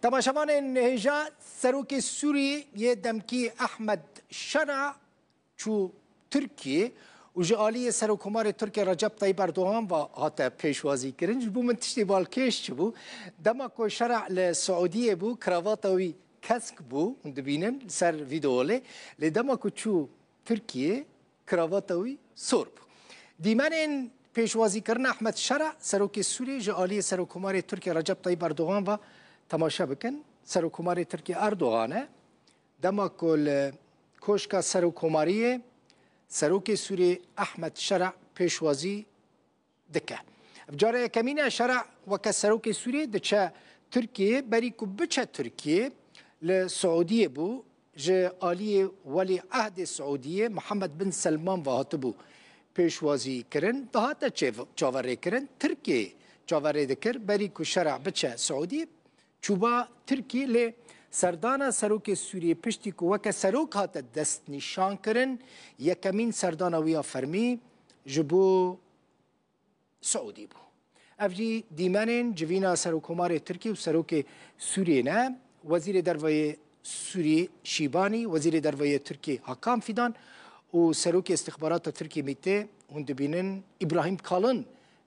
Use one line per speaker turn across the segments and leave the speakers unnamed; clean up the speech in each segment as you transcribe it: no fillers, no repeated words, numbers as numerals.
تماشاوان هجا سروک سوری یه دمکی احمد شرع چو ترکیه و جالی سروکمار ترکیه رجب طیب اردوغان و هاتا پیشوازی کرن جبو من تشتی بالکش چبو دمکو شرع لسعودیه بو کراواتاوی کسک بو دبینن سر ویدئوله لدمکو چو ترکیه کراواتاوی سور بو دیمن پیشوازی کردن احمد شرع سروک سوری جالی سروکمار ترکیه رجب طیب اردوغان و تماشا بکن سروکمار ترکیه اردوغانه دمکل کوشکا سروکماریه سروک سوری احمد شرع پیشوازی دکه بجاره کمینه شرع وکا سروک سوری دچه ترکیه بری کو بچه ترکیه لسعودیه بو جه آلی ولی عهد سعودیه محمد بن سلمان و هاتبو پیشوازی کرن دهاتا چاوره کرن ترکیه چاوره دکر بری کو شرع بچه سعودیه چوبا ترکیه لی سردانا سروک سوریه پشتی که وکه سروک هات دست نشان کرن یکمین سردانا ویا فرمی جبو سعودی بو افجی دیمانین جوینا سروکمار ترکیه و سروک سوریه نه وزیر دروی سوریه شیبانی وزیر دروی ترکیه حکام فیدان و سروک استخبارات ترکیه میته هند بینن ابراهیم کالن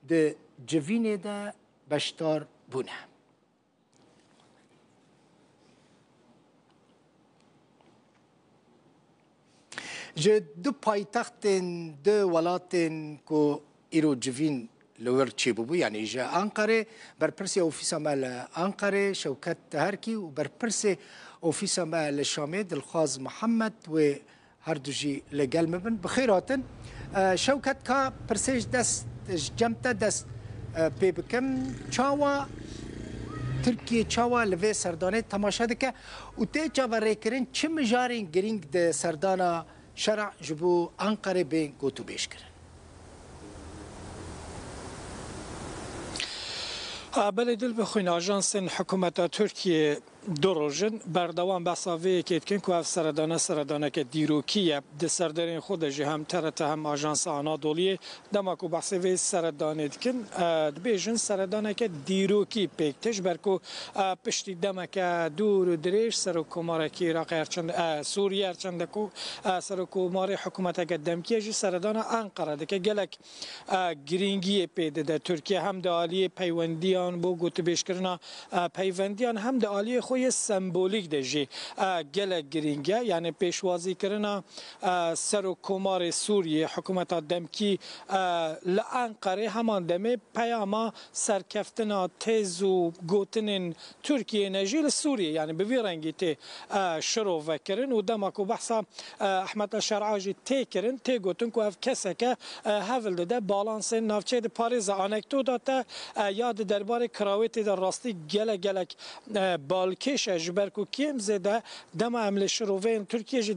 ده جوینه ده بشتار بونه جه دو پایتختن دو ولاتن کو ایرو جوین لور چی بو یعنی جه انقره برپرسی اوفیسا مال انقره شوکت تهرکی و برپرسی اوفیسا مال شامه دلخواز محمد و هر دو جی لگل مبن بخیراتن شوکت کا پرسیج دست جمتا دست پی بکم چاوا ترکیه چاوا لوی سردانه تماشا دکه و تی چاوا ریکرین چه مجارین گرینگ ده سردانه شرع جبو انقره بین گوتو بیش کرن
بله دل بخوین آژانس حکومت ترکیه دو روزن بردوام بساوی که کن که سردانه که دیروکیه د سردارین خود هم ترت هم آژانس آنادولی دماکو بساوی سردانه کن بیشن سردانه که دیروکی پیکتش برکو پشتی دمک دور دریش سرکومار کی عراق چند سوریه چند کو سرکومار حکومت قدم کی سردانه انقره که گلک گرینگی پیده د ترکیه هم د عالی پیوندیان بو گوت بیش کردن پیوندیان هم د عالی خوی سمبولیک دجی گله گرینگه یعنی پیشوازی کردن سرکومار سوریه حکومت دمکی لانقره همان دمه پیاما سرکفتنا تیز و گوتنین ترکیه نجیل سوریه یعنی به وی رنگی تی شروع وکرن و دمکو بحثا احمد شرعاجی تی کرن تی گوتن که اف کسه که هفل ده بالانس نافچه ده پاریز آنکتودا تا یاد درباره کراویتی در راستی گلک بالکش اجبر کو کیم زده دم عمل شروعین ترکیه جی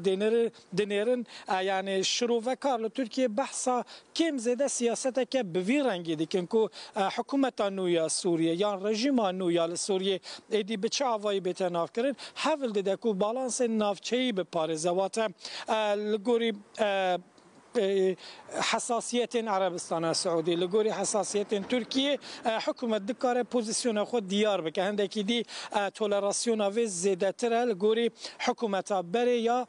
دنیرن یعنی شروع کار ترکیه بحثا کیم زده سیاست که به وی رنگی دیکن کو حکومت نویا سوریه یا رژیم نویا سوریه ایدی به چه آوایی بتناف کرن حول ده کو بالانس نافچه‌ای به پارزوات لگوری حساسیت عربستان سعودی لگوری حساسیت ترکیه حکومت دکاره پوزیسیون خود دیار بکه هندکی دی تولراسیون وی زیده تره لگوری حکومت بره یا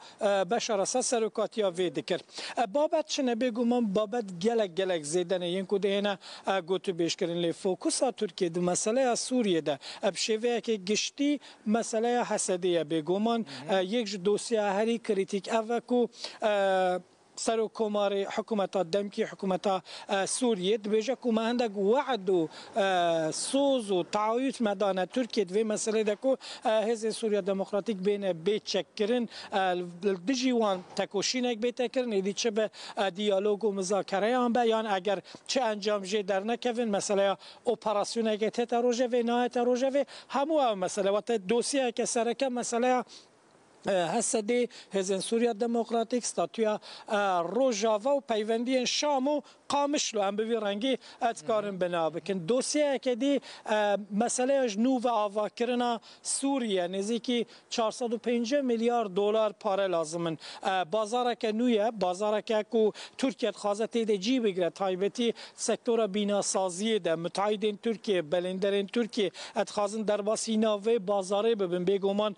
بشار اساس سرکاتیا وی دکر بابت چنه بگو من بابت گلک زیده نه ینکو دهنه گوتو بیش کرن لی فوکوسا ترکیه دو مسئله سوریه ده بشوه که گشتی مسئله حسدیه بگو من یک دوسیه هری کریتیک اوکو سرکومار حکومت دمکی حکومت سوریه دبیجه که مهندگ وعد و سوز و تعاید مدانه ترکیه دوی مسئله دکو حزب سوریه دموکراتیک بین بیت چک کرن دجیوان تکوشینک بیت کرن ایدی چه به دیالوگ و مذاکره هم بیان اگر چه انجام جه در نکوین مسئله اپراسیون که تت روژه و نهایت روژه و همو مسئله و دوسیه که سرکه مسئله هستی حزب سوریه دموکراتیک ستاتویا روجاوا و پیوندی شام و قامش لو ام بوی رنگی اتکارن بنا بکن دوسیه که دی مسئله جنو و آوا کرنا سوریه نزدیکی 405 میلیارد دلار پاره لازمن بازار که نویه بازار که کو ترکیه خواسته تیده جی بگیره تایبتی سکتور بینا سازی ده متحدین ترکیه بلندرین ترکیه اتخازن در باسینا و بازاره ببین بگومان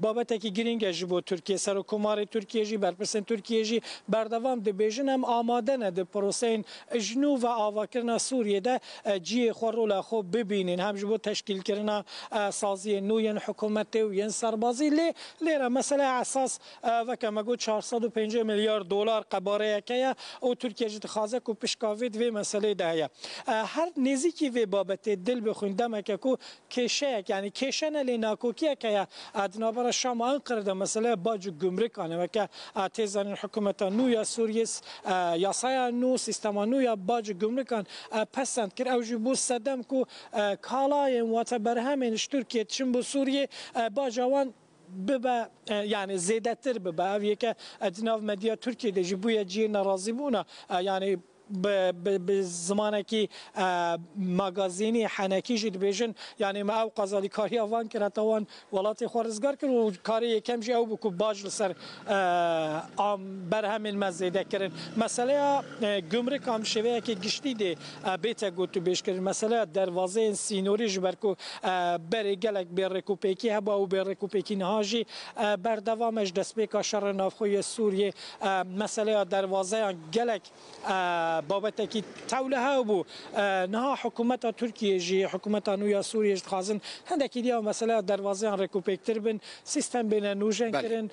بابت که گرینگ جبو ترکیه سر و کمار ترکیه جی برپرسن ترکیه جی بردوام ده بیژن هم آماده نه ده پروسین جنو و آوا کرنا سوریه ده جی خورول خوب ببینین هم جبو تشکیل کرنا سازی نوین حکومت و ین سربازی لیره مسئله اساس و که مگو 405 میلیارد دلار قباره که او ترکیه جی تخازه کو پشکاوید و مسئله ده هر نزدیکی و بابت دل بخوندم که کو کشه یعنی کشن لیناکوکیه که ادنابر شام انقره ده مسئله باج گمرک آنه و که تیزان حکومت نو یا سوریه یاسای نو سیستم نو یا باج گمرک آن پسند کرد او جبو صدم کو کالای وات برهمینش ترکیه چون بو سوریه باجوان ببا يعني زيادة تربة بأوي كأدناف مديا تركيا دي جبويا جي نرازي بونا يعني بزمانه که مغازینی حنکی جد بیشن یعنی ما او قضایی کاری آوان کرد آوان ولات خورزگار کرد و کاری کم جی او بکو باج لسر بر همین مزیده کرد مسئله گمرک هم شویه که گشتی دی بیتا گوتو بیش کرد مسئله دروازه سینوری جبر کو بر گلک بر رکوپیکی هبا و بر رکوپیکی نهاجی بردوامش دست بیکا شر نافخوی سوریه مسئله دروازه گلک بابت کی توله ها بو نه حکومت ترکیه جی حکومت نویا سوریه خازن هندکی دیا مسئله دروازه رکوپکتر بن سیستم بین نوجن کرن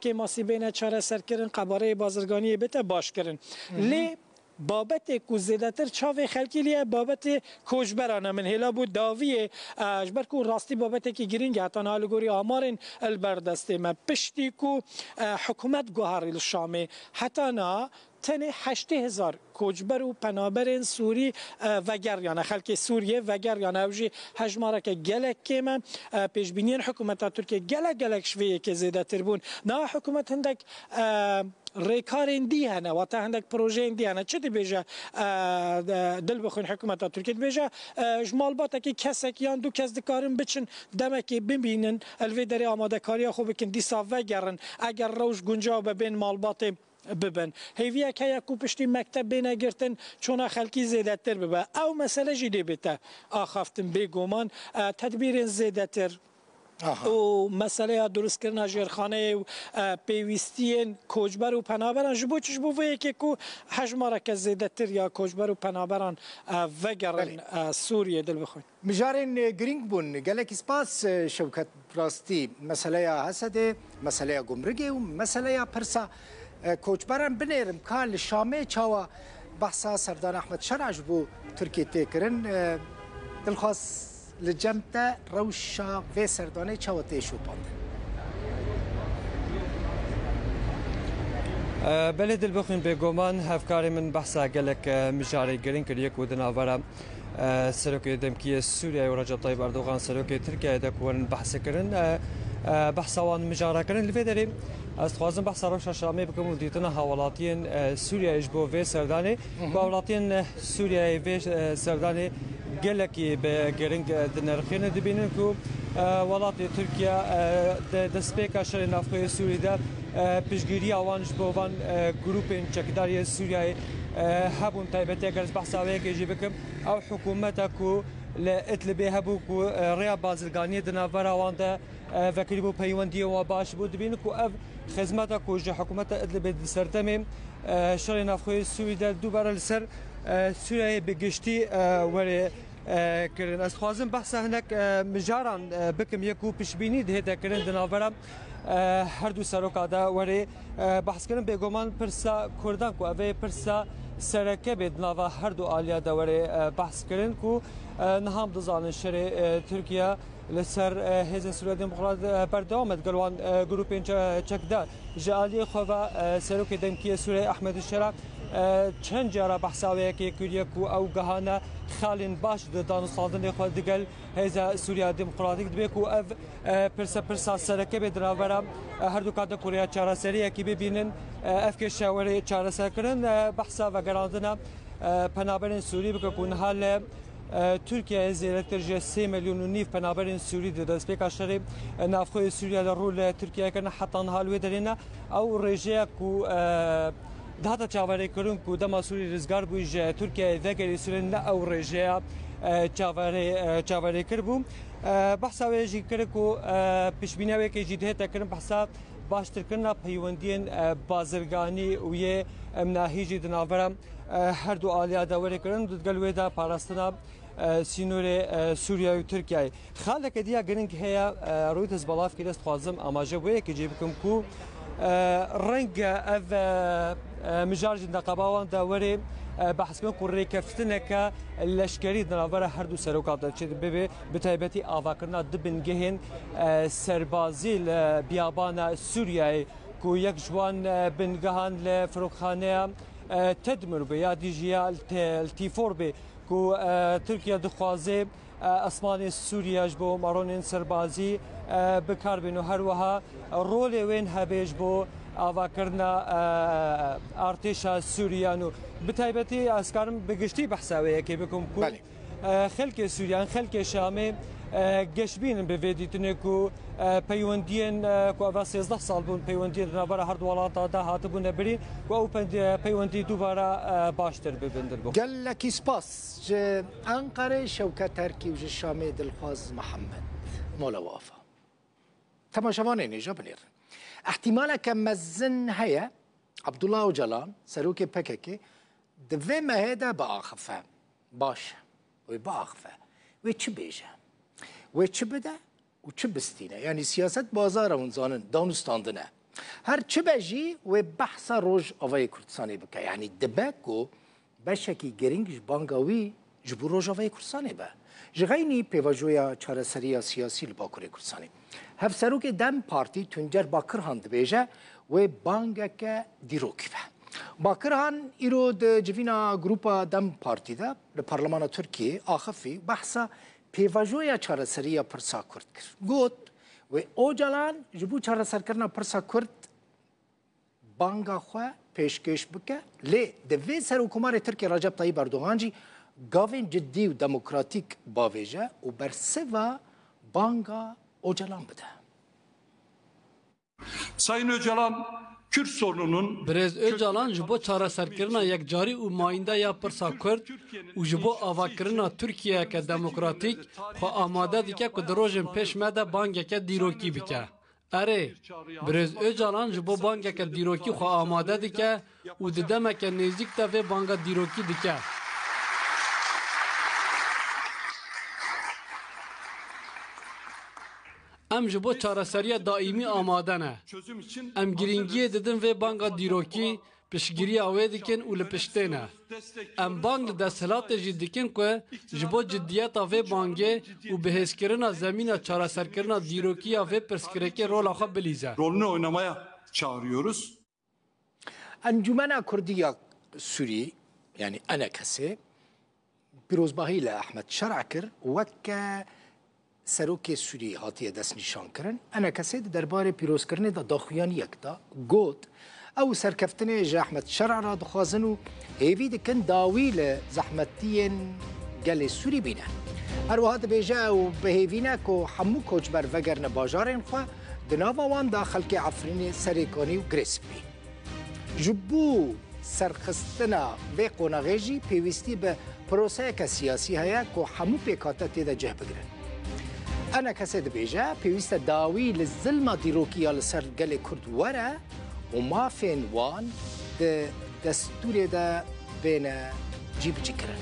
که ماسی بین چاره سر کرن قباره بازرگانی بته باش کرن لی بابت کو زیادتر چاوی خلکی لیه بابت کوچبرانه من هلا بود داویه اجبر کو راستی بابت کی گرینگ حتی نالگوری آمارن البردسته ما پشتی کو حکومت گوهر الشامه حتی نا تنه 80,000 کوچبر و پنابر سوری وگر یعنی خلک سوریه وگر یعنی اوجی هجماره که گلک کم پیش بینین حکومت ترکیه گلک شویه که زیاده تر بون نه حکومت هندک ریکارین دی هنه و تا هندک پروژه دی هنه چه دی بیجه دل بخون حکومت ترکیه بیجه جمال باته که کسک یان دو کس دکارن بچن دمکی ببینن الوی داری آماده کاری خوب کن دیسا وگرن اگر روش گنجا ببین مال باته ببن هیویا که یکو پشتی مکتب بینه گرتن چون خلکی زیاده تر ببه او مسئله جدی بیته آخافتن بگومان تدبیر زیاده تر و مسئله درست کردن جرخانه و پیوستین کوچبر و پنابران جبو چش بویه که کو حجماره که زیاده تر یا کوچبر و پنابران وگرن سوریه دل بخوین
مجارن گرینگ بون گلک سپاس شوکت راستی مسئله حسده مسئله گمرگی و مسئله پرسا کوچبران بنیرم کال شامه چاوا بحثا سردار احمد شرع بو ترکیه تکرن دلخواست لجمتا روشا و سردانه چاوا تیشو پاند
بله دل بخوین بگومان هفکاری من بحثا گلک مجاری گرین کریه کودن آورا سروکی دمکی سوریه و رجب طیب اردوغان سروکی ترکیه دکورن بحث کرن بحثوان مجارا کرن لفه داریم از خوازم بحث روشا شامی بکم و دیتنا حوالاتین سوریه اجبو و سردانه و حوالاتین سوریه و سردانه گلکی به گرینگ دنرخین دبینن که ولات ترکیه دسپیکا شر نافخوی سوریه ده پیشگیری آوانش بوان گروپ چکداری سوریه هبون تایبتی اگر بحث آوه که جی بکم او حکومت کو لاتلبی هبو کو ریا بازرگانی دناور آوان ده وکری بو پیوندی و باش بود بین کو اف خدمت کو جو حکومت ادلب سرتم شر نافخوی سوریه ده دوباره سر سوریه بگشتی وری کرن از خوازم بحث هنک مجاران بکم یکو پیشبینی ده کرن دناورم هر دو سروکادا وری بحث کردن بگومان پرسا کردان کو اوه پرسا سرکه بید نوا هر دو آلیا دوری بحث کردن کو نهام دزان شر ترکیه لسر حزب سوریه دموکرات بردامت گلوان گروپین چکدا جالی خوا سروک دمکی سوریه احمد الشرع چند جارا بحثاوی که کلیه کو او گهانه خالین باش دادن سالدن خود دگل حزب سوریه دموکراتیک دبی کو اف پرسا سرکه بدراورم هر دو کاده کوریا چاره سری کی ببینن اف که شاوری چاره سر کردن بحثا و گراندنا پنابرین سوری بکه کن حال ترکیه زیرتر جه 3 میلیون و نیف پنابرین سوری ده دست بک اشتری نافخوی سوریه لرول ترکیه کنه حتی حالوی درینه او رژه کو دهتا چاوری کرون کو دما سوری رزگار بوی جه ترکیه ذکری سوری نه او رژه چاوری کربوم بحثا ویجی کرد کو پیشبینی که جدیه تکرم بحثا باشتر کردن پیوندین بازرگانی و یه مناهیجی دناورم هر دو آلیا دوره کردن دادگلوی دا پاراستنا سینور سوریه و ترکیه خاله که دیا گرنگ هیا رویت از بالاف که دست خوازم آماجه بویه که جیب کم کو رنگ اف مجارج نقابوان دوره بحث کن قرری کفتنه که لشکری دناوره هر دو سروکات داد چه ببی بتایبتی آواکرنا دبنگهن سربازی بیابان سوریه کو یک جوان بنگهان لفروخانه تدمر بیا دیجیا التیفور بی کو ترکیه دخوازه اسمان سوریه جبو مارون سربازی بکار بینو هر وها رول وین هبیج بو آواکرنا ارتشا سوریانو بتایبتی اسکارم بگشتی بحثاویه که بکم کو خلک سوریان خلک شامی گشبین به ویدیتنه کو پیوندین کو اول 13 سال بون پیوندین نوبره هر دوالات دا هاتبونه بری کو او پیوندی دوباره باشتر ببندر بو
قال لك سباس انقره شوكه تركي وج الشامي دلخواز محمد مولا وافا تماشاوان نيجا بنير احتمال كمزن هيا عبد الله وجلان سروكي بككي دفي ما هيدا باخفه باش وباخفه وچ بيجه وچ بده وچ بستينه يعني سياسه بازار ونزانن دانستاندنه هر چ بجي وبحث روج اوي كردستاني بك يعني دباكو بشكي جرينج بانغاوي جبو روج اوي كردستاني با جغيني بيواجويا چارسريا سياسي لباكوري كردستاني هف سروك دم بارتي تنجر باكرهان دبيجه وبانغك ديروكي با باكرهان ايرو جفينا جروبا دم بارتي دا لبرلمان تركيا اخفي بحثا پیواجویا چارەسەریە پرسا کورد کرد گوت و ئۆجالان ji bo çareserkirina pirsa Kurd banga xwe pêşkêş bike lê di vê serokkomarê Tirkiye Recep Tayyip Erdogan jî gavên ciddî û demokratîk bavêje û bersiva banga Öcalan bide.
Sayın Öcalan Kürt sorununun
Brez Öcalan ji bo çareserkirina yekcarî û mayîndeya pirsa Kurd û ji bo avakirina Tirkiyeyeke demokratîk xwe amade dike ku di rojên pêş me de bangeke dîrokî bike. Erê, Brez Öcalan ji bo bangeke dîrokî xwe amade dike û di demeke nêzik de vê banga dîrokî dike. Em ji bo çareseriya daîmî amade ne. Em girîngiyê didin vê banga dîrokî piştgiriya wê dikin û li piştê ne. Em bang li desthilatê jî dikin ku ji bo ciddiyeta vê bangê û bihêzkirina zemîna çareserkirina dîrokiya vê pirsgirêkê rola xwe bilîze.
Rolünü oynamaya çağırıyoruz.
Encumena Kurdiya Sûrî yani enekesê pîrozbahî li Ehmed Şer'a kir weke serokê Sûrî hatiye destnîşan kirin enekesê di derbarê pîrozkirinê de daxuyaniyek da got ew serkeftinê ji Ehmed Şer'a re dixwazin û hêvî dikin dawî li zehmetiyên gelê Sûrî bîne. Her wiha dibêje ew bihêvîne ku hemû koçber vegerine bajarên xwe di nava wan da xelkê Efrînê Serêkanî û Girêsk bî. Ji bo serxistina vê qonexê jî pêwîstî bi proseyeke siyasî heye ku hemû pêkhate têde cih bigirin. Enekesê dibêje pêwîst e dawî li zilma dîrokiya li ser gelê Kurd were û mafên wan di destûrê de bêne cîbicî kirin.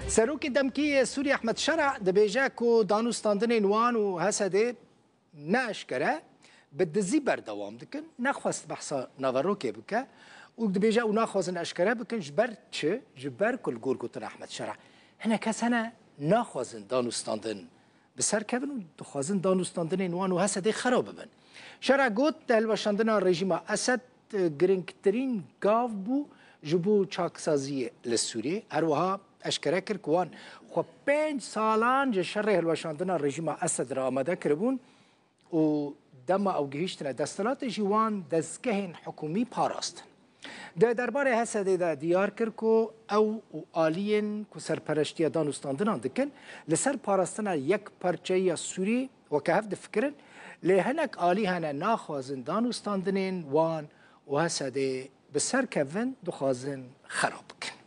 Serokê Demkî Sûrî Ehmed Şer'a dibêje ku danûstandinên wan û Hesedê ne eşkere bi dizî berdewam dikin nexwest behsa naverokê bike û dibêje ew naxwazin eşkere bikin ji ber çi ji ber ku li gor gotin Ehmed Şer'a hinek kes hene naxwazin danûstandin bi ser kevin û dixwazin danûstandinên wan û Hesedê xerab bibin. Şer'a got di helweşandina rejîma Esed girîngtirîn gav bû ji bo çaksaziyê li Sûriyê her wiha eşkere kir ku wan xwe 5 salan ji şerê helweşandina rejîma Esed re amade kiribûn û dema ew gihîştine desthilatê jî wan destgehên hikûmî parastin. ده درباره هسده ده دیار کرد که او آلین که سرپرشتی دانستاندنان دکن لسر پاراستنا یک پرچه یا سوری و که هفت فکرن لهنک آلی هنه ناخوازن دانستاندنین وان و هسده بسر کون دخوازن خراب کن.